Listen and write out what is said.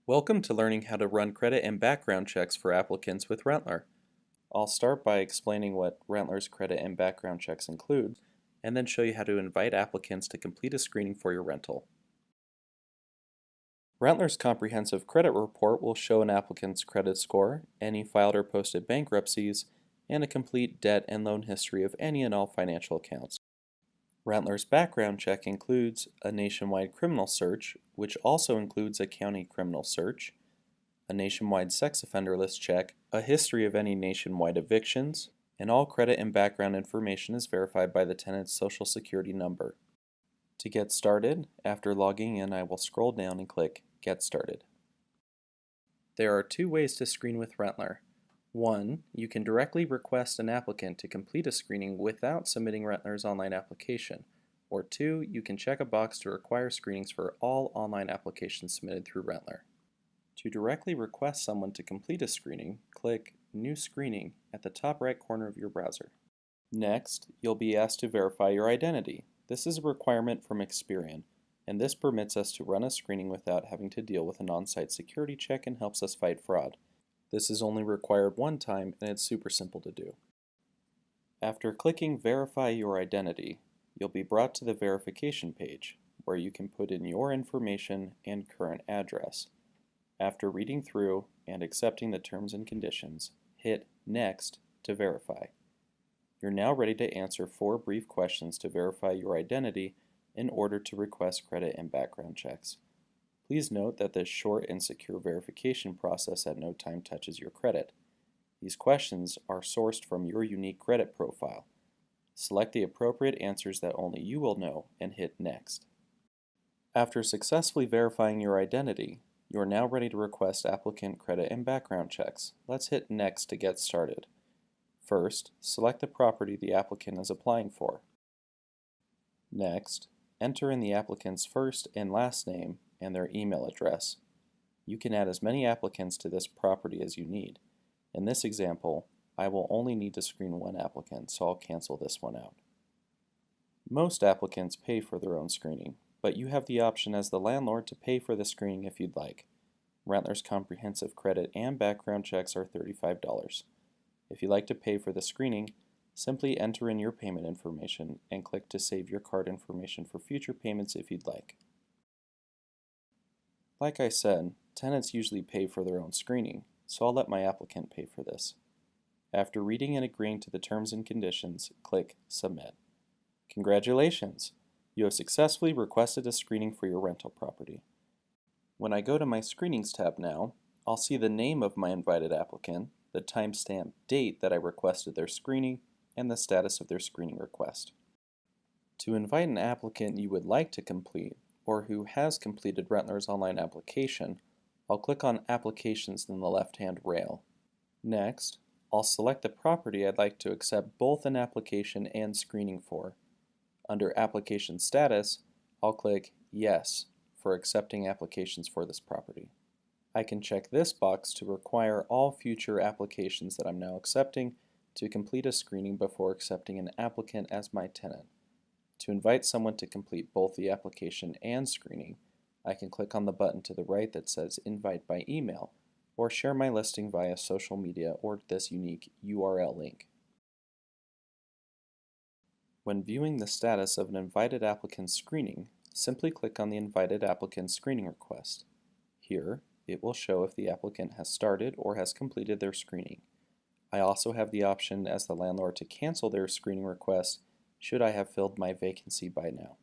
Welcome to learning how to run credit and background checks for applicants with Rentler. I'll start by explaining what Rentler's credit and background checks include, and then show you how to invite applicants to complete a screening for your rental. Rentler's comprehensive credit report will show an applicant's credit score, any filed or posted bankruptcies, and a complete debt and loan history of any and all financial accounts. Rentler's background check includes a nationwide criminal search, which also includes a county criminal search, a nationwide sex offender list check, a history of any nationwide evictions, and all credit and background information is verified by the tenant's social security number. To get started, after logging in, I will scroll down and click Get Started. There are two ways to screen with Rentler. One, you can directly request an applicant to complete a screening without submitting Rentler's online application. Or two, you can check a box to require screenings for all online applications submitted through Rentler. To directly request someone to complete a screening, click New Screening at the top right corner of your browser. Next, you'll be asked to verify your identity. This is a requirement from Experian, and this permits us to run a screening without having to deal with an on-site security check and helps us fight fraud. This is only required one time and it's super simple to do. After clicking Verify Your Identity, you'll be brought to the verification page where you can put in your information and current address. After reading through and accepting the terms and conditions, hit Next to verify. You're now ready to answer 4 brief questions to verify your identity in order to request credit and background checks. Please note that this short and secure verification process at no time touches your credit. These questions are sourced from your unique credit profile. Select the appropriate answers that only you will know and hit Next. After successfully verifying your identity, you are now ready to request applicant credit and background checks. Let's hit Next to get started. First, select the property the applicant is applying for. Next, enter in the applicant's first and last name and their email address. You can add as many applicants to this property as you need. In this example, I will only need to screen one applicant, so I'll cancel this one out. Most applicants pay for their own screening, but you have the option as the landlord to pay for the screening if you'd like. Rentler's comprehensive credit and background checks are $35. If you'd like to pay for the screening, simply enter in your payment information and click to save your card information for future payments if you'd like. Like I said, tenants usually pay for their own screening, so I'll let my applicant pay for this. After reading and agreeing to the terms and conditions, click Submit. Congratulations! You have successfully requested a screening for your rental property. When I go to my Screenings tab now, I'll see the name of my invited applicant, the timestamp date that I requested their screening, and the status of their screening request. To invite an applicant you would like to complete, or who has completed Rentler's online application, I'll click on Applications in the left-hand rail. Next, I'll select the property I'd like to accept both an application and screening for. Under Application Status, I'll click Yes for accepting applications for this property. I can check this box to require all future applications that I'm now accepting to complete a screening before accepting an applicant as my tenant. To invite someone to complete both the application and screening, I can click on the button to the right that says Invite by Email, or share my listing via social media or this unique URL link. When viewing the status of an invited applicant's screening, simply click on the invited applicant's screening request. Here, it will show if the applicant has started or has completed their screening. I also have the option as the landlord to cancel their screening request should I have filled my vacancy by now.